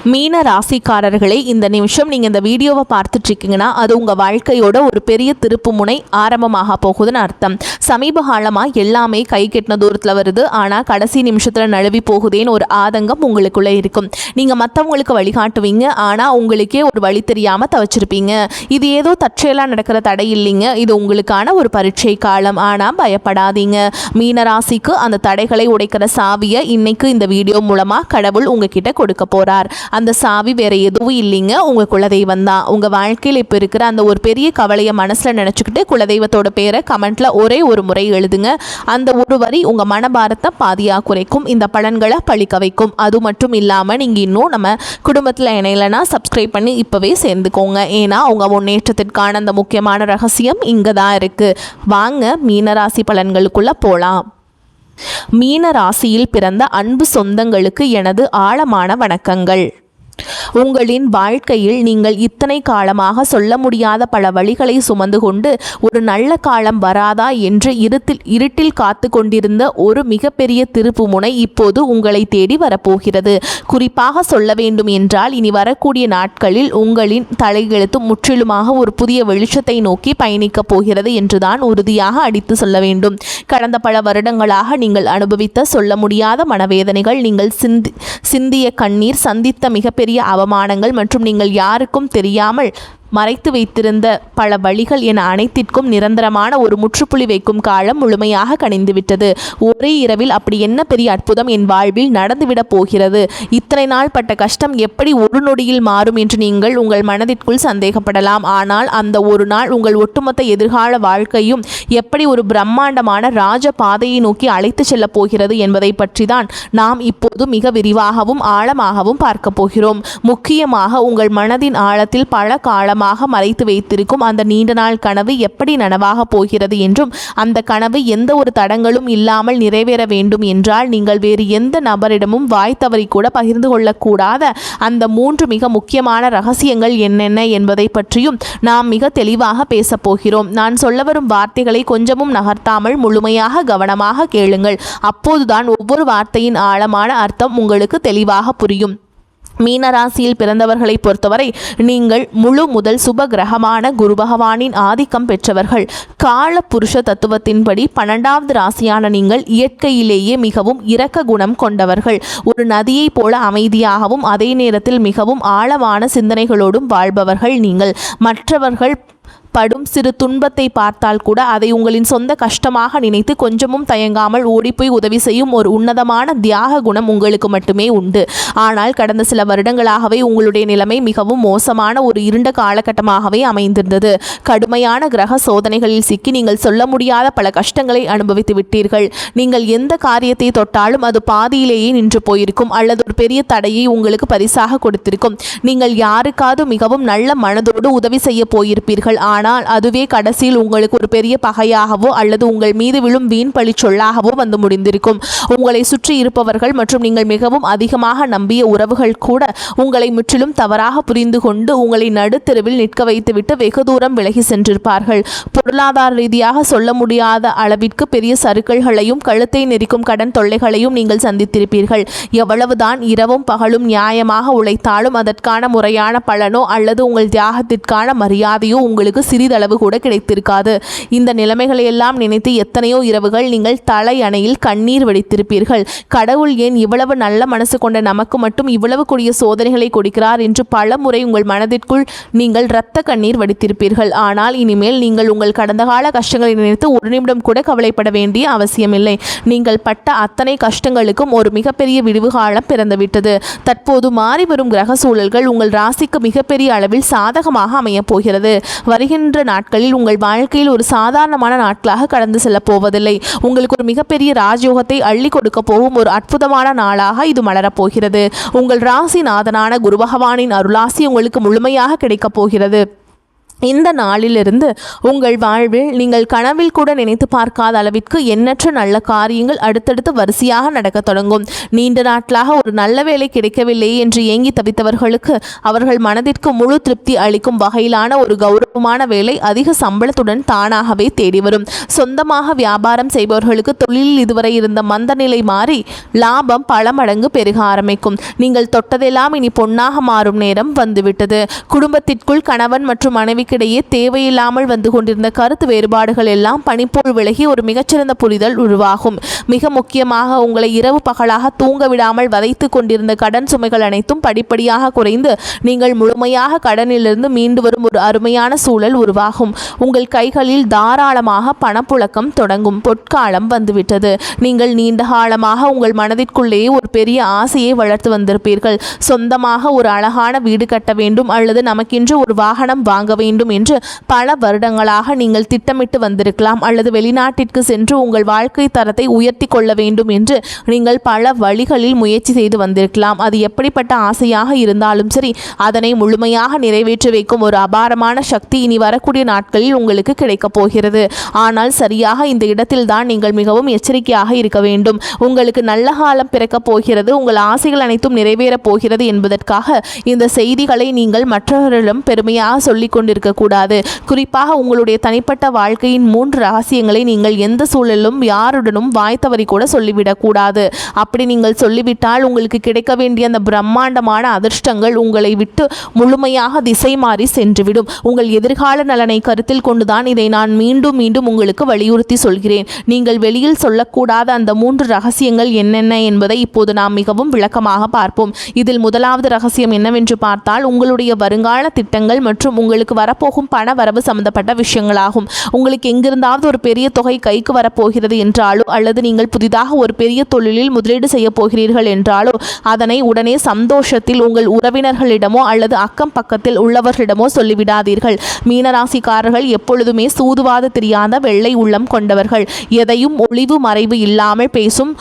மீன ராசிக்காரர்களே, இந்த நிமிஷம் நீங்கள் இந்த வீடியோவை பார்த்துட்டு இருக்கீங்கன்னா அது உங்கள் வாழ்க்கையோட ஒரு பெரிய திருப்பு முனை ஆரம்பமாக போகுதுன்னு அர்த்தம். சமீப காலமாக எல்லாமே கை கெட்டின தூரத்தில் வருது, ஆனால் கடைசி நிமிஷத்தில் நழுவி போகுதேன்னு ஒரு ஆதங்கம் உங்களுக்குள்ளே இருக்கும். நீங்கள் மற்றவங்களுக்கு வழிகாட்டுவீங்க, ஆனால் உங்களுக்கே ஒரு வழி தெரியாமல் தவச்சிருப்பீங்க. இது ஏதோ தற்செயலாக நடக்கிற தடை இல்லைங்க, இது உங்களுக்கான ஒரு பரீட்சை காலம். ஆனால் பயப்படாதீங்க, மீன ராசிக்கு அந்த தடைகளை உடைக்கிற சாவியை இன்னைக்கு இந்த வீடியோ மூலமாக கடவுள் உங்ககிட்ட கொடுக்க போகிறார். அந்த சாவி வேற எதுவும் இல்லைங்க, உங்கள் குலதெய்வம் தான். உங்கள் வாழ்க்கையில் இப்போ இருக்கிற அந்த ஒரு பெரிய கவலையை மனசில் நினச்சிக்கிட்டு குலதெய்வத்தோட பேரை கமெண்ட்டில் ஒரே ஒரு முறை எழுதுங்க. அந்த ஒரு வரி உங்கள் மனபாரத்தை பாதியாக குறைக்கும், இந்த பலன்களை பழிக்க வைக்கும். அது மட்டும் இல்லாமல் நீங்கள் இன்னும் நம்ம குடும்பத்தில் இணையலைன்னா சப்ஸ்கிரைப் பண்ணி இப்போவே சேர்ந்துக்கோங்க. ஏன்னா உங்கள் முன்னேற்றத்திற்கான அந்த முக்கியமான ரகசியம் இங்கே தான் இருக்குது. வாங்க மீனராசி பலன்களுக்குள்ளே போகலாம். மீன ராசியில் பிறந்த அன்பு சொந்தங்களுக்கு எனது ஆழமான வணக்கங்கள். உங்களின் வாழ்க்கையில் நீங்கள் இத்தனை காலமாக சொல்ல முடியாத பல வழிகளை சுமந்து கொண்டு ஒரு நல்ல காலம் வராதா என்று இருட்டில் காத்து கொண்டிருந்த ஒரு மிகப்பெரிய திருப்பு முனை இப்போது உங்களை தேடி வரப்போகிறது. குறிப்பாக சொல்ல வேண்டும் என்றால் இனி வரக்கூடிய நாட்களில் உங்களின் தலையெழுத்து முற்றிலுமாக ஒரு புதிய வெளிச்சத்தை நோக்கி பயணிக்கப் போகிறது என்றுதான் உறுதியாக அடித்து சொல்ல வேண்டும். கடந்த பல வருடங்களாக நீங்கள் அனுபவித்த சொல்ல முடியாத மனவேதனைகள், நீங்கள் சிந்திய கண்ணீர், சந்தித்த மிகப்பெரிய அவமானங்கள் மற்றும் நீங்கள் யாருக்கும் தெரியாமல் மறைத்து வைத்திருந்த பல வழிகள் என அனைத்திற்கும் நிரந்தரமான ஒரு முற்றுப்புள்ளி வைக்கும் காலம் முழுமையாக கணிந்துவிட்டது. ஒரே இரவில் அப்படி என்ன பெரிய அற்புதம் என் வாழ்வில் நடந்துவிடப் போகிறது? இத்தனை நாள் பட்ட கஷ்டம் எப்படி ஒரு நொடியில் மாறும் என்று நீங்கள் உங்கள் மனதிற்குள் சந்தேகப்படலாம். ஆனால் அந்த ஒரு நாள் உங்கள் ஒட்டுமொத்த எதிர்கால வாழ்க்கையும் எப்படி ஒரு பிரம்மாண்டமான ராஜ பாதையை நோக்கி அழைத்து செல்லப் போகிறது என்பதை பற்றி தான் நாம் இப்போது மிக விரிவாகவும் ஆழமாகவும் பார்க்க போகிறோம். முக்கியமாக உங்கள் மனதின் ஆழத்தில் பல காலம் மறைத்து வைத்திருக்கும் அந்த நீண்ட நாள் கனவு எப்படி நனவாக போகிறது என்றும், அந்த கனவு எந்த ஒரு தடங்களும் இல்லாமல் நிறைவேற வேண்டும் என்றால் நீங்கள் வேறு எந்த நபரிடமும் வாய் தவறி கூட பகிர்ந்து கொள்ளக்கூடாத அந்த 3 மிக முக்கியமான ரகசியங்கள் என்னென்ன என்பதை பற்றியும் நாம் மிக தெளிவாக பேசப் போகிறோம். நான் சொல்ல வரும் வார்த்தைகளை கொஞ்சமும் நகர்த்தாமல் முழுமையாக கவனமாக கேளுங்கள். அப்போதுதான் ஒவ்வொரு வார்த்தையின் ஆழமான அர்த்தம் உங்களுக்கு தெளிவாக புரியும். மீனராசியில் பிறந்தவர்களை பொறுத்தவரை நீங்கள் முழு முதல் சுப கிரகமான குரு பகவானின் ஆதிக்கம் பெற்றவர்கள். கால புருஷ தத்துவத்தின்படி 12வது ராசியான நீங்கள் இயற்கையிலேயே மிகவும் இரக்க குணம் கொண்டவர்கள். ஒரு நதியை போல அமைதியாகவும் அதே நேரத்தில் மிகவும் ஆழமான சிந்தனைகளோடும் வாழ்பவர்கள் நீங்கள். மற்றவர்கள் படும் சிறு துன்பத்தை பார்த்தால் கூட அதை உங்களின் சொந்த கஷ்டமாக நினைத்து கொஞ்சமும் தயங்காமல் ஓடிப்போய் உதவி செய்யும் ஒரு உன்னதமான தியாக குணம் உங்களுக்கு மட்டுமே உண்டு. ஆனால் கடந்த சில வருடங்களாகவே உங்களுடைய நிலைமை மிகவும் மோசமான ஒரு இருண்ட காலகட்டமாகவே அமைந்திருந்தது. கடுமையான கிரக சோதனைகளில் சிக்கி நீங்கள் சொல்ல முடியாத பல கஷ்டங்களை அனுபவித்து விட்டீர்கள். நீங்கள் எந்த காரியத்தை தொட்டாலும் அது பாதியிலேயே நின்று போயிருக்கும் அல்லது ஒரு பெரிய தடையை உங்களுக்கு பரிசாக கொடுத்திருக்கும். நீங்கள் யாருக்காவது மிகவும் நல்ல மனதோடு உதவி செய்ய போயிருப்பீர்கள். ஆனால் அதுவே கடைசியில் உங்களுக்கு ஒரு பெரிய பகையாகவோ அல்லது உங்கள் மீது விழும் வீண் பழி சொல்லாகவோ வந்து முடிந்திருக்கும். உங்களை சுற்றி இருப்பவர்கள் மற்றும் நீங்கள் மிகவும் அதிகமாக நம்பிய உறவுகள் கூட உங்களை முற்றிலும் தவறாக புரிந்து கொண்டு உங்களை நடுத்தெருவில் நிற்க வைத்துவிட்டு வெகு தூரம் விலகி சென்றிருப்பார்கள். பொருளாதார ரீதியாக சொல்ல முடியாத அளவிற்கு பெரிய சறுக்கல்களையும் கழுத்தை நெரிக்கும் கடன் தொல்லைகளையும் நீங்கள் சந்தித்திருப்பீர்கள். எவ்வளவுதான் இரவும் பகலும் நியாயமாக உழைத்தாலும் அதற்கான முறையான பலனோ அல்லது உங்கள் தியாகத்திற்கான மரியாதையோ உங்களுக்கு சிறிதளவு கூட கிடைத்திருக்காது. இந்த நிலைமைகளை எல்லாம் நினைத்து எத்தனையோ இரவுகள் நீங்கள் தலை அணையில் கண்ணீர் வடித்திருப்பீர்கள். கடவுள் ஏன் இவ்வளவு நல்ல மனசு கொண்ட நமக்கு மட்டும் இவ்வளவு கொடிய சோதனைகளை கொடுக்கிறார் என்று பல முறை உங்கள் மனதிற்குள் நீங்கள் இரத்த கண்ணீர் வடித்திருப்பீர்கள். ஆனால் இனிமேல் நீங்கள் உங்கள் கடந்த கால கஷ்டங்களை நினைத்து ஒரு நிமிடம் கூட கவலைப்பட வேண்டிய அவசியமில்லை. நீங்கள் பட்ட அத்தனை கஷ்டங்களுக்கும் ஒரு மிகப்பெரிய விடிவு காலம் பிறந்துவிட்டது. தற்போது மாறி வரும் கிரக சூழல்கள் உங்கள் ராசிக்கு மிகப்பெரிய அளவில் சாதகமாக அமையப் போகிறது. வருகின்ற நாட்களில் உங்கள் வாழ்க்கையில் ஒரு சாதாரணமான நாட்களாக கடந்து செல்லப் போவதில்லை. உங்களுக்கு ஒரு மிகப்பெரிய ராஜயோகத்தை அள்ளி கொடுக்க போகும் ஒரு அற்புதமான நாளாக இது மலரப்போகிறது. உங்கள் ராசிநாதனான குரு பகவானின் அருளாசி உங்களுக்கு முழுமையாக கிடைக்கப் போகிறது. இந்த நாளிலிருந்து உங்கள் வாழ்வில் நீங்கள் கனவில் கூட நினைத்து பார்க்காத அளவிற்கு எண்ணற்ற நல்ல காரியங்கள் அடுத்தடுத்து வரிசையாக நடக்க தொடங்கும். நீண்ட நாட்களாக ஒரு நல்ல வேலை கிடைக்கவில்லையே என்று ஏங்கி தவித்தவர்களுக்கு அவர்கள் மனதிற்கு முழு திருப்தி அளிக்கும் வகையிலான ஒரு கௌரவமான வேலை அதிக சம்பளத்துடன் தானாகவே தேடி வரும். சொந்தமாக வியாபாரம் செய்பவர்களுக்கு தொழிலில் இதுவரை இருந்த மந்த நிலை மாறி லாபம் பல மடங்கு பெருக ஆரம்பிக்கும். நீங்கள் தொட்டதெல்லாம் இனி பொன்னாக மாறும் நேரம் வந்துவிட்டது. குடும்பத்திற்குள் கணவன் மற்றும் மனைவி இடையே தேவையில்லாமல் வந்து கொண்டிருந்த கருத்து வேறுபாடுகள் எல்லாம் பனிப்போல் விலகி ஒரு மிகச்சிறந்த புரிதல் உருவாகும். மிக முக்கியமாக உங்களை இரவு பகலாக தூங்க விடாமல் வதைத்து கொண்டிருந்த கடன் சுமைகள் அனைத்தும் படிப்படியாக குறைந்து நீங்கள் முழுமையாக கடனிலிருந்து மீண்டு வரும் ஒரு அருமையான சூழல் உருவாகும். உங்கள் கைகளில் தாராளமாக பணப்புழக்கம் தொடங்கும். பொற்காலம் வந்துவிட்டது. நீங்கள் நீண்ட காலமாக உங்கள் மனதிற்குள்ளேயே ஒரு பெரிய ஆசையை வளர்த்து வந்திருப்பீர்கள். சொந்தமாக ஒரு அழகான வீடு கட்ட வேண்டும் அல்லது நமக்கென்று ஒரு வாகனம் வாங்க வேண்டும் என்று பல வருடங்களாக நீங்கள் திட்டமிட்டு வந்திருக்கலாம். அல்லது வெளிநாட்டிற்கு சென்று உங்கள் வாழ்க்கை தரத்தை உயர்த்தி கொள்ள வேண்டும் என்று நீங்கள் பல வழிகளில் முயற்சி செய்து வந்திருக்கலாம். அது எப்படிப்பட்ட ஆசையாக இருந்தாலும் சரி, அதனை முழுமையாக நிறைவேற்றி வைக்கும் ஒரு அபாரமான சக்தி இனி வரக்கூடிய நாட்களில் உங்களுக்கு கிடைக்கப் போகிறது. ஆனால் சரியாக இந்த இடத்தில் தான் நீங்கள் மிகவும் எச்சரிக்கையாக இருக்க வேண்டும். உங்களுக்கு நல்ல காலம் பிறக்கப் போகிறது, உங்கள் ஆசைகள் அனைத்தும் நிறைவேறப் போகிறது என்பதற்காக இந்த செய்திகளை நீங்கள் மற்றவர்களிடம் பெருமையாக சொல்லிக் கொண்டிருக்க கூடாது. குறிப்பாக உங்களுடைய தனிப்பட்ட வாழ்க்கையின் 3 ரகசியங்களை நீங்கள் எந்த சூழலிலும் யாருடனும் வாய்த்தவறி கூட சொல்லிவிடக் கூடாது. அப்படி நீங்கள் சொல்லிவிட்டால் உங்களுக்கு கிடைக்க வேண்டிய அந்த பிரம்மாண்டமான அதிர்ஷ்டங்கள் உங்களை விட்டு முழுமையாக திசை மாறி சென்றுவிடும். உங்கள் எதிர்கால நலனை கருத்தில் கொண்டுதான் இதை நான் மீண்டும் மீண்டும் உங்களுக்கு வலியுறுத்தி சொல்கிறேன். நீங்கள் வெளியில் சொல்லக்கூடாத அந்த 3 ரகசியங்கள் என்னென்ன என்பதை இப்போது நாம் மிகவும் விளக்கமாக பார்ப்போம். இதில் முதலாவது ரகசியம் என்னவென்று பார்த்தால், உங்களுடைய வருங்கால திட்டங்கள் மற்றும் உங்களுக்கு வரப்போகும் பண வரவு சம்பந்தப்பட்ட விஷயங்களாகும். உங்களுக்கு எங்கிருந்தாவது ஒரு பெரிய தொகை கைக்கு வரப்போகிறது என்றாலோ அல்லது நீங்கள் புதிதாக ஒரு பெரிய தொழிலில் முதலீடு செய்ய போகிறீர்கள் என்றாலோ அதனை உடனே சந்தோஷத்தில் உங்கள் உறவினர்களிடமோ அல்லது அக்கம் பக்கத்தில் உள்ளவர்களிடமோ சொல்லிவிடாதீர்கள். மீனராசிக்காரர்கள் எப்பொழுதுமே சூதுவாது தெரியாத வெள்ளை உள்ளம் கொண்டவர்கள். எதையும் ஒளிவு மறைவு இல்லாமல் பேசும்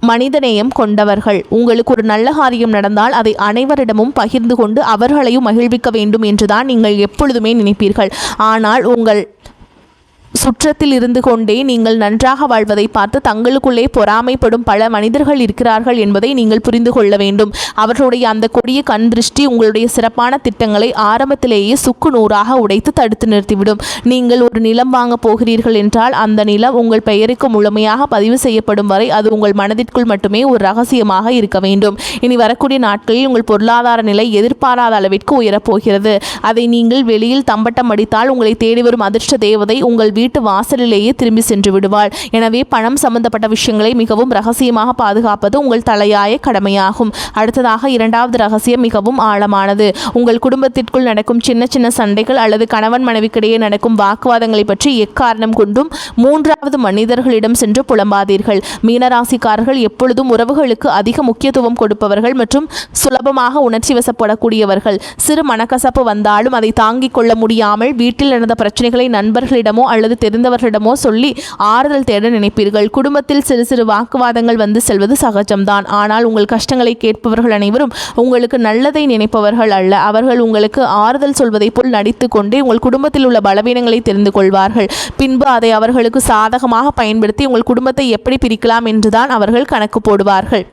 மனிதநேயம் கொண்டவர்கள். உங்களுக்கு ஒரு நல்ல காரியம் நடந்தால் அதை அனைவரிடமும் பகிர்ந்து கொண்டு அவர்களையும் மகிழ்விக்க வேண்டும் என்றுதான் நீங்கள் எப்பொழுதுமே நினைப்பீர்கள். ஆனால் உங்கள் சுற்றத்தில் இருந்து கொண்டே நீங்கள் நன்றாக வாழ்வதை பார்த்து தங்களுக்குள்ளே பொறாமைப்படும் பல மனிதர்கள் இருக்கிறார்கள் என்பதை நீங்கள் புரிந்து கொள்ள வேண்டும். அவர்களுடைய அந்த கொடிய கண் திருஷ்டி உங்களுடைய சிறப்பான திட்டங்களை ஆரம்பத்திலேயே சுக்கு நூறாக உடைத்து தடுத்து நிறுத்திவிடும். நீங்கள் ஒரு நிலம் வாங்க போகிறீர்கள் என்றால் அந்த நிலம் உங்கள் பெயருக்கு முழுமையாக பதிவு செய்யப்படும் வரை அது உங்கள் மனதிற்குள் மட்டுமே ஒரு ரகசியமாக இருக்க வேண்டும். இனி வரக்கூடிய நாட்களில் உங்கள் பொருளாதார நிலை எதிர்பாராத அளவிற்கு உயரப்போகிறது. அதை நீங்கள் வெளியில் தம்பட்டம் அடித்தால் உங்களை தேடி வரும் அதிர்ஷ்ட தேவதை உங்கள் வீட்டு வாசலிலேயே திரும்பி சென்று விடுவாள். எனவே பணம் சம்பந்தப்பட்ட விஷயங்களை மிகவும் ரகசியமாக பாதுகாப்பது உங்கள் தலையாய கடமையாகும். அடுத்ததாக இரண்டாவது ரகசியம் மிகவும் ஆழமானது. உங்கள் குடும்பத்திற்குள் நடக்கும் சின்ன சின்ன சண்டைகள் அல்லது கணவன் மனைவிக்கிடையே நடக்கும் வாக்குவாதங்களை பற்றி எக்காரணம் கொண்டும் 3வது மனிதர்களிடம் சென்று புலம்பாதீர்கள். மீனராசிக்காரர்கள் எப்பொழுதும் உறவுகளுக்கு அதிக முக்கியத்துவம் கொடுப்பவர்கள் மற்றும் சுலபமாக உணர்ச்சி வசப்படக்கூடியவர்கள். சிறு மனக்கசப்பு வந்தாலும் அதை தாங்கிக் கொள்ள முடியாமல் வீட்டில் நடந்த பிரச்சனைகளை நண்பர்களிடமோ அல்லது தெரிந்தவர்களிடமோ சொல்லி ஆறுதல் தேட நினைப்பீர்கள். குடும்பத்தில் சிறு சிறு வாக்குவாதங்கள் வந்து செல்வது சகஜம்தான். ஆனால் உங்கள் கஷ்டங்களை கேட்பவர்கள் அனைவரும் உங்களுக்கு நல்லதை நினைப்பவர்கள் அல்ல. அவர்கள் உங்களுக்கு ஆறுதல் சொல்வதை போல் நடித்து கொண்டே உங்கள் குடும்பத்தில் உள்ள பலவீனங்களை தெரிந்து கொள்வார்கள். பின்பு அதை அவர்களுக்கு சாதகமாக பயன்படுத்தி உங்கள் குடும்பத்தை எப்படி பிரிக்கலாம் என்றுதான் அவர்கள் கணக்கு போடுவார்கள்.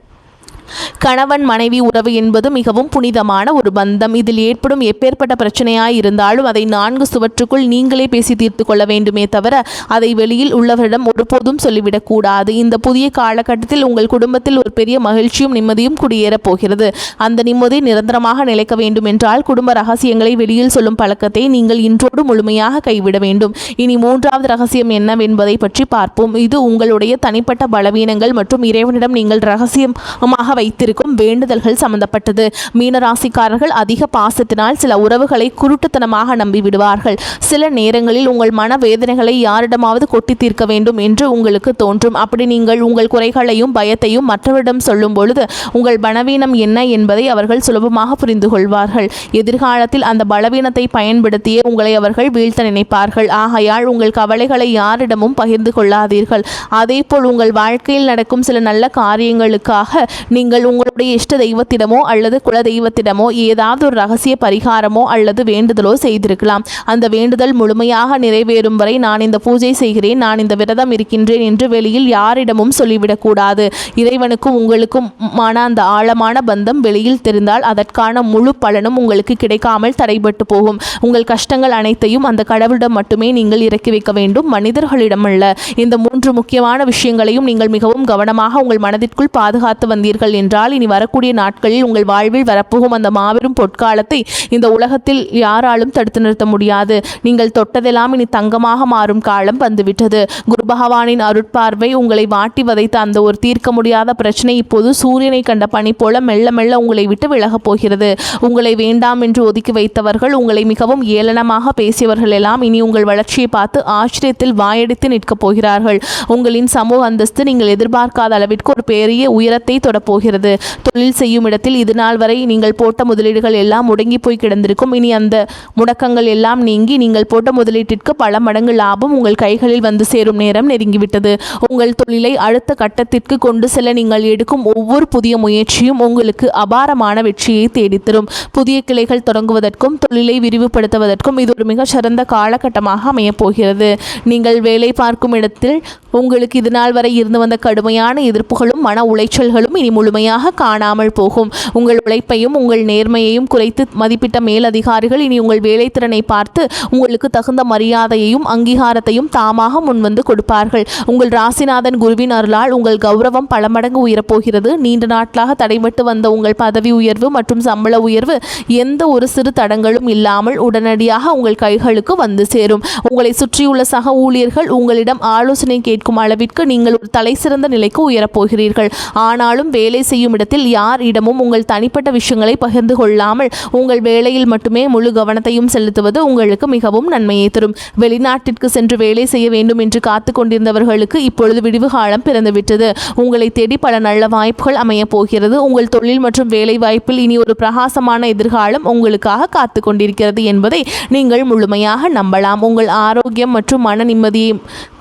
கணவன் மனைவி உறவு என்பது மிகவும் புனிதமான ஒரு பந்தம். இதில் ஏற்படும் எப்பேற்பட்ட பிரச்சனையாய் இருந்தாலும் அதை 4 சுவற்றுக்குள் நீங்களே பேசி தீர்த்து கொள்ள வேண்டுமே தவிர அதை வெளியில் உள்ளவரிடம் ஒருபோதும் சொல்லிவிடக்கூடாது. இந்த புதிய காலகட்டத்தில் உங்கள் குடும்பத்தில் ஒரு பெரிய மகிழ்ச்சியும் நிம்மதியும் குடியேறப் போகிறது. அந்த நிம்மதி நிரந்தரமாக நிலைக்க வேண்டும் என்றால் குடும்ப ரகசியங்களை வெளியில் சொல்லும் பழக்கத்தை நீங்கள் இன்றோடு முழுமையாக கைவிட வேண்டும். இனி 3வது ரகசியம் என்னவென்பதை பற்றி பார்ப்போம். இது உங்களுடைய தனிப்பட்ட பலவீனங்கள் மற்றும் இறைவனிடம் நீங்கள் ரகசியமாக வைத்திருக்கும் வேண்டுதல்கள் சம்பந்தப்பட்டது. மீனராசிக்காரர்கள் அதிக பாசத்தினால் சில உறவுகளை குருட்டுத்தனமாக நம்பி விடுவார்கள். சில நேரங்களில் உங்கள் மனவேதனைகளை யாரிடமாவது கொட்டி தீர்க்க வேண்டும் என்று உங்களுக்கு தோன்றும். அப்படி நீங்கள் உங்கள் குறைகளையும் பயத்தையும் மற்றவரிடம் சொல்லும் பொழுது உங்கள் பலவீனம் என்ன என்பதை அவர்கள் சுலபமாக புரிந்து கொள்வார்கள். எதிர்காலத்தில் அந்த பலவீனத்தை பயன்படுத்தியே உங்களை அவர்கள் வீழ்த்த நினைப்பார்கள். ஆகையால் உங்கள் கவலைகளை யாரிடமும் பகிர்ந்து கொள்ளாதீர்கள். அதேபோல் உங்கள் வாழ்க்கையில் நடக்கும் சில நல்ல காரியங்களுக்காக நீங்கள் உங்களுடைய இஷ்ட தெய்வத்திடமோ அல்லது குல தெய்வத்திடமோ ஏதாவது ஒரு ரகசிய பரிகாரமோ அல்லது வேண்டுதலோ செய்திருக்கலாம். அந்த வேண்டுதல் முழுமையாக நிறைவேறும் வரை நான் இந்த பூஜை செய்கிறேன், நான் இந்த விரதம் இருக்கின்றேன் என்று வெளியில் யாரிடமும் சொல்லிவிடக்கூடாது. இறைவனுக்கும் உங்களுக்குமான அந்த ஆழமான பந்தம் வெளியில் தெரிந்தால் அதற்கான முழு பலனும் உங்களுக்கு கிடைக்காமல் தடைபட்டு போகும். உங்கள் கஷ்டங்கள் அனைத்தையும் அந்த கடவுளிடம் மட்டுமே நீங்கள் இறக்கி வைக்க வேண்டும், மனிதர்களிடம் அல்ல. இந்த 3 முக்கியமான விஷயங்களையும் நீங்கள் மிகவும் கவனமாக உங்கள் மனதிற்குள் பாதுகாத்து வந்தீர்கள் என்றால் இனி வரக்கூடிய நாட்களில் உங்கள் வாழ்வில் வரப்போகும் அந்த மாபெரும் பொற்காலத்தை இந்த உலகத்தில் யாராலும் தடுத்து நிறுத்த முடியாது. நீங்கள் தொட்டதெல்லாம் இனி தங்கமாக மாறும் காலம் வந்துவிட்டது. குரு பகவானின் அருட்பார்வை உங்களை வாட்டி வதைத்த அந்த ஒரு தீர்க்க முடியாத பிரச்சனை இப்போது சூரியனை கண்ட பனி போல மெல்ல மெல்ல உங்களை விட்டு விலகப் போகிறது. உங்களை வேண்டாம் என்று ஒதுக்கி வைத்தவர்கள், உங்களை மிகவும் ஏளனமாக பேசியவர்கள் எல்லாம் இனி உங்கள் வளர்ச்சியை பார்த்து ஆச்சரியத்தில் வாயடித்து நிற்கப் போகிறார்கள். உங்களின் சமூக அந்தஸ்து நீங்கள் எதிர்பார்க்காத அளவிற்கு ஒரு பெரிய உயரத்தை தொடப்போகிறது. தொழில் செய்யும் இடத்தில் இது நாள் வரை நீங்கள் போட்ட முதலீடுகள் எல்லாம் முடங்கி போய் கிடந்திருக்கும். இனி அந்த முடக்கங்கள் எல்லாம் நீங்கி நீங்கள் போட்ட முதலீட்டிற்கு பல மடங்கு லாபம் உங்கள் கைகளில் வந்து சேரும் நேரம் நெருங்கிவிட்டது. உங்கள் தொழிலை அடுத்த கட்டத்திற்கு கொண்டு செல்ல நீங்கள் எடுக்கும் ஒவ்வொரு புதிய முயற்சியும் உங்களுக்கு அபாரமான வெற்றியை தேடித்தரும். புதிய கிளைகள் தொடங்குவதற்கும் தொழிலை விரிவுபடுத்துவதற்கும் இது ஒரு மிக சிறந்த காலகட்டமாக அமையப் போகிறது. நீங்கள் வேலை பார்க்கும் இடத்தில் உங்களுக்கு இது நாள் வரை இருந்து வந்த கடுமையான எதிர்ப்புகளும் மன உளைச்சல்களும் இனி முழுமையாக காணாமல் போகும். உங்கள் உழைப்பையும் உங்கள் நேர்மையையும் குறைத்து மதிப்பிட்ட மேலதிகாரிகள் இனி உங்கள் வேலை திறனை பார்த்து உங்களுக்கு தகுந்த மரியாதையையும் அங்கீகாரத்தையும் தாமாக முன்வந்து கொடுப்பார்கள். உங்கள் ராசிநாதன் குருவின் அருளால் உங்கள் கௌரவம் பல மடங்கு உயரப்போகிறது. நீண்ட நாட்களாக தடைபட்டு வந்த உங்கள் பதவி உயர்வு மற்றும் சம்பள உயர்வு எந்த ஒரு சிறு தடங்களும் இல்லாமல் உடனடியாக உங்கள் கைகளுக்கு வந்து சேரும். உங்களை சுற்றியுள்ள சக ஊழியர்கள் உங்களிடம் ஆலோசனை கேட்கும் அளவிற்கு நீங்கள் ஒரு தலை சிறந்த நிலைக்கு உயரப்போகிறீர்கள். ஆனாலும் வேலை செய்யும் இடத்தில் யார் இடமும் உங்கள் தனிப்பட்ட விஷயங்களை பகிர்ந்து கொள்ளாமல் உங்கள் வேலையில் மட்டுமே முழு கவனத்தையும் செலுத்துவது உங்களுக்கு மிகவும் நன்மையை தரும். வெளிநாட்டிற்கு சென்று வேலை செய்ய வேண்டும் என்று காத்து கொண்டிருந்தவர்களுக்கு இப்பொழுது விடிவு காலம் பிறந்துவிட்டது. உங்களை தேடி பல நல்ல வாய்ப்புகள் அமைய போகிறது. உங்கள் தொழில் மற்றும் வேலை வாய்ப்பில் இனி ஒரு பிரகாசமான எதிர்காலம் உங்களுக்காக காத்து கொண்டிருக்கிறது என்பதை நீங்கள் முழுமையாக நம்பலாம். உங்கள் ஆரோக்கியம் மற்றும் மன நிம்மதியை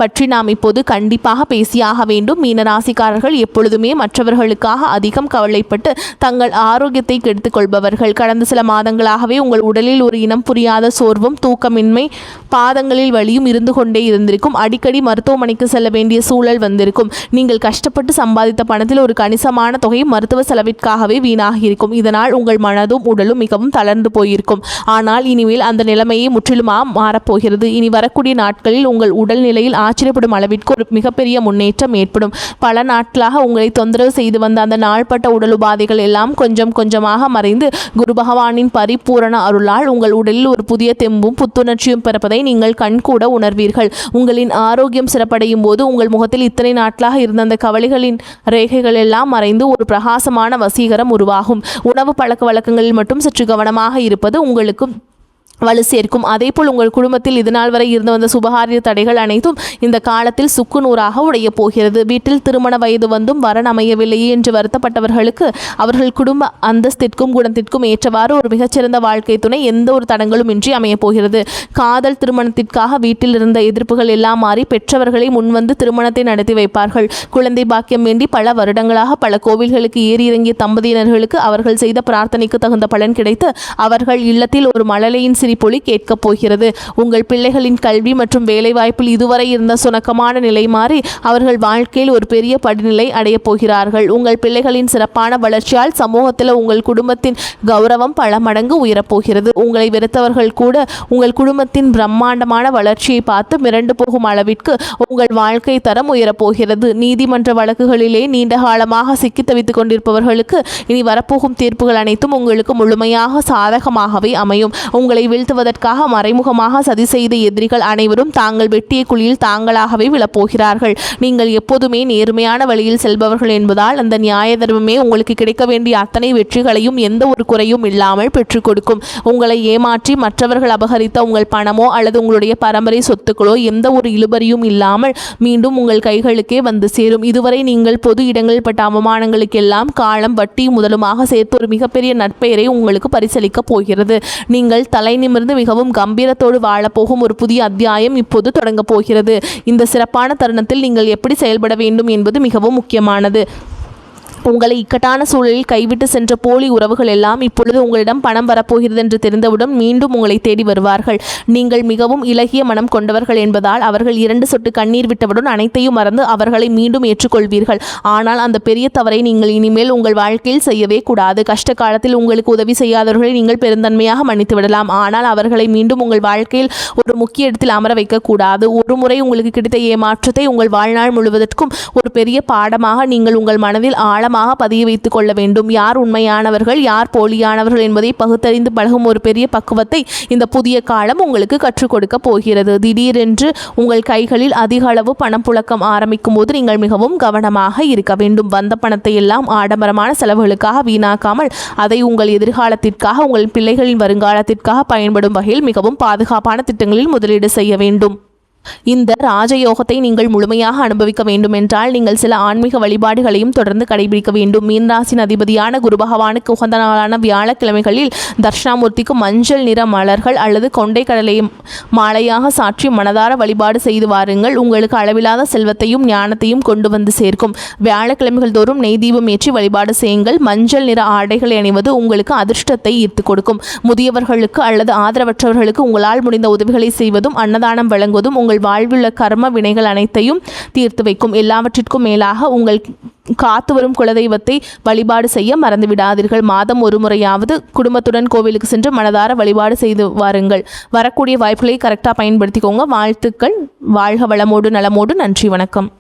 பற்றி நாம் இப்போது கண்டிப்பாக பேசியாக வேண்டும். மீனராசிக்காரர்கள் எப்பொழுதுமே மற்றவர்களுக்காக அதிகம் கவலைப்பட்டு தங்கள் ஆரோக்கியத்தை கெடுத்துக் கொள்பவர்கள். கடந்த சில மாதங்களாகவே உங்கள் உடலில் ஒரு இனம் புரியாத சோர்வும் தூக்கமின்மை பாதங்களில் வலியும் இருந்து கொண்டே இருந்திருக்கும். அடிக்கடி மருத்துவமனைக்கு செல்ல வேண்டிய சூழல் வந்திருக்கும். நீங்கள் கஷ்டப்பட்டு சம்பாதித்த பணத்தில் ஒரு கணிசமான தொகை மருத்துவ செலவிற்காகவே வீணாகி இருக்கும். இதனால் உங்கள் மனதும் உடலும் மிகவும் தளர்ந்து போயிருக்கும். ஆனால் இனிமேல் அந்த நிலைமையை முற்றிலுமாக மாறப்போகிறது. இனி வரக்கூடிய நாட்களில் உங்கள் உடல்நிலையில் ஆச்சரியப்படும் அளவிற்கு ஒரு மிகப்பெரிய முன்னேற்றம் ஏற்படும். பல நாட்களாக உங்களை தொந்தரவு செய்து வந்த அந்த நாள்பட்ட உடல் உபாதைகள் எல்லாம் கொஞ்சம் கொஞ்சமாக மறைந்து குரு பகவானின் பரிபூரண அருளால் உங்கள் உடலில் ஒரு புதிய தெம்பும் புத்துணர்ச்சியும் பிறப்பதை நீங்கள் கண்கூட உணர்வீர்கள். உங்களின் ஆரோக்கியம் சிறப்படையும் போது உங்கள் முகத்தில் இத்தனை நாட்களாக இருந்த அந்த கவலைகளின் ரேகைகள் எல்லாம் மறைந்து ஒரு பிரகாசமான வசீகரம் உருவாகும். உணவு பழக்க வழக்கங்களில் மட்டும் சற்று கவனமாக இருப்பது உங்களுக்கு வலு சேர்க்கும். அதேபோல் உங்கள் குடும்பத்தில் இதுநாள் வரை இருந்து வந்த சுபகாரிய தடைகள் அனைத்தும் இந்த காலத்தில் சுக்குநூறாக உடைய போகிறது. வீட்டில் திருமண வயது வந்தும் வரன் அமையவில்லையே என்று வருத்தப்பட்டவர்களுக்கு அவர்கள் குடும்ப அந்தஸ்திற்கும் குணத்திற்கும் ஏற்றவாறு ஒரு மிகச்சிறந்த வாழ்க்கை துணை எந்த ஒரு தடங்களும் இன்றி அமையப் போகிறது. காதல் திருமணத்திற்காக வீட்டில் இருந்த எதிர்ப்புகள் எல்லாம் மாறி பெற்றவர்களை முன்வந்து திருமணத்தை நடத்தி வைப்பார்கள். குழந்தை பாக்கியம் வேண்டி பல வருடங்களாக பல கோவில்களுக்கு ஏறி இறங்கிய தம்பதியினர்களுக்கு அவர்கள் செய்த பிரார்த்தனைக்கு தகுந்த பலன் கிடைத்து அவர்கள் இல்லத்தில் ஒரு மழலையின் பொலி கேட்கப் போகிறது. உங்கள் பிள்ளைகளின் கல்வி மற்றும் வேலைவாய்ப்பில் இதுவரை இருந்த சுணக்கமான நிலை மாறி அவர்கள் வாழ்க்கையில் ஒரு பெரிய படிநிலை அடையப் போகிறார்கள். உங்கள் பிள்ளைகளின் சிறப்பான வளர்ச்சியால் சமூகத்தில் உங்கள் குடும்பத்தின் கௌரவம் பல மடங்கு உயரப்போகிறது. உங்களை வெறுத்தவர்கள் கூட உங்கள் குடும்பத்தின் பிரம்மாண்டமான வளர்ச்சியை பார்த்து மிரண்டு போகும் அளவிற்கு உங்கள் வாழ்க்கை தரம் உயரப்போகிறது. நீதிமன்ற வழக்குகளிலே நீண்ட காலமாக சிக்கி தவித்துக் கொண்டிருப்பவர்களுக்கு இனி வரப்போகும் தீர்ப்புகள் அனைத்தும் உங்களுக்கு முழுமையாக சாதகமாகவே அமையும். உங்களை வீழ்த்துவதற்காக மறைமுகமாக சதி செய்த எதிரிகள் அனைவரும் தாங்கள் வெட்டிய குழியில் தாங்களாகவே விழப்போகிறார்கள். நீங்கள் எப்போதுமே நேர்மையான வழியில் செல்பவர்கள் என்பதால் அந்த நியாய தர்மமே உங்களுக்கு கிடைக்க வேண்டிய அத்தனை வெற்றிகளையும் எந்த ஒரு குறையும் இல்லாமல் பெற்றுக் கொடுக்கும். உங்களை ஏமாற்றி மற்றவர்கள் அபகரித்த உங்கள் பணமோ அல்லது உங்களுடைய பரம்பரை சொத்துக்களோ எந்த ஒரு இழுபறியும் இல்லாமல் மீண்டும் உங்கள் கைகளுக்கே வந்து சேரும். இதுவரை நீங்கள் பொது இடங்களில் பட்ட அவமானங்களுக்கெல்லாம் காலம் வட்டி முதலுமாக சேர்த்து ஒரு மிகப்பெரிய நற்பெயரை உங்களுக்கு பரிசளிக்கப் போகிறது. நீங்கள் தலை நிமிர்ந்து மிகவும் கம்பீரத்தோடு வாழப்போகும் ஒரு புதிய அத்தியாயம் இப்போது தொடங்கப் போகிறது. இந்த சிறப்பான தருணத்தில் நீங்கள் எப்படி செயல்பட வேண்டும் என்பது மிகவும் முக்கியமானது. உங்களை இக்கட்டான சூழலில் கைவிட்டு சென்ற போலி உறவுகள் எல்லாம் இப்பொழுது உங்களிடம் பணம் வரப்போகிறது என்று தெரிந்தவுடன் மீண்டும் உங்களை தேடி வருவார்கள். நீங்கள் மிகவும் இலகிய மனம் கொண்டவர்கள் என்பதால் அவர்கள் 2 சொட்டு கண்ணீர் விட்டவுடன் அனைத்தையும் மறந்து அவர்களை மீண்டும் ஏற்றுக்கொள்வீர்கள். ஆனால் அந்த பெரிய தவறை நீங்கள் இனிமேல் உங்கள் வாழ்க்கையில் செய்யவே கூடாது. கஷ்ட காலத்தில் உங்களுக்கு உதவி செய்யாதவர்களை நீங்கள் பெருந்தன்மையாக மன்னித்து விடலாம். ஆனால் அவர்களை மீண்டும் உங்கள் வாழ்க்கையில் ஒரு முக்கிய இடத்தில் அமர வைக்கக்கூடாது. ஒரு முறை உங்களுக்கு கிடைத்த ஏமாற்றத்தை உங்கள் வாழ்நாள் முழுவதற்கும் ஒரு பெரிய பாடமாக நீங்கள் உங்கள் மனதில் பதிய வைத்துக் கொள்ள வேண்டும். யார் உண்மையானவர்கள், யார் போலியானவர்கள் என்பதை பகுத்தறிந்து பழகும் ஒரு பெரிய பக்குவத்தை இந்த புதிய காலம் உங்களுக்கு கற்றுக் கொடுக்க போகிறது. திடீரென்று உங்கள் கைகளில் அதிக அளவு பணப்புழக்கம் ஆரம்பிக்கும் போது நீங்கள் மிகவும் கவனமாக இருக்க வேண்டும். வந்த பணத்தை எல்லாம் ஆடம்பரமான செலவுகளுக்காக வீணாக்காமல் அதை உங்கள் எதிர்காலத்திற்காக, உங்கள் பிள்ளைகளின் வருங்காலத்திற்காக பயன்படும் வகையில் மிகவும் பாதுகாப்பான திட்டங்களில் முதலீடு செய்ய வேண்டும். இந்த ராஜயோகத்தை நீங்கள் முழுமையாக அனுபவிக்க வேண்டும் என்றால் நீங்கள் சில ஆன்மீக வழிபாடுகளையும் தொடர்ந்து கடைபிடிக்க வேண்டும். மீனராசின் அதிபதியான குரு பகவானுக்கு உகந்த நாளான வியாழக்கிழமைகளில் தட்சிணாமூர்த்திக்கு மஞ்சள் நிற மலர்கள் அல்லது கொண்டை கடலை மாலையாக சாற்றி மனதார வழிபாடு செய்து வாருங்கள். உங்களுக்கு அளவில்லாத செல்வத்தையும் ஞானத்தையும் கொண்டு வந்து சேர்க்கும். வியாழக்கிழமைகள் தோறும் நெய் தீபம் ஏற்றி வழிபாடு செய்யுங்கள். மஞ்சள் நிற ஆடைகளை அணிவது உங்களுக்கு அதிர்ஷ்டத்தை ஈர்த்து கொடுக்கும். முதியவர்களுக்கு அல்லது ஆதரவற்றவர்களுக்கு உங்களால் முடிந்த உதவிகளை செய்வதும் அன்னதானம் வழங்குவதும் உங்கள் வாழ்வுள்ள கர்ம வினைகள் அனைத்தையும் தீர்த்து வைக்கும். எல்லாவற்றிற்கும் மேலாக உங்கள் காத்து வரும் குலதெய்வத்தை வழிபாடு செய்ய மறந்துவிடாதீர்கள். மாதம் ஒரு முறையாவது குடும்பத்துடன் கோவிலுக்கு சென்று மனதார வழிபாடு செய்து வாருங்கள். வரக்கூடிய வாய்ப்புகளை கரெக்டாக பயன்படுத்திக்கோங்க. வாழ்த்துக்கள். வாழ்க வளமோடு நலமோடு. நன்றி, வணக்கம்.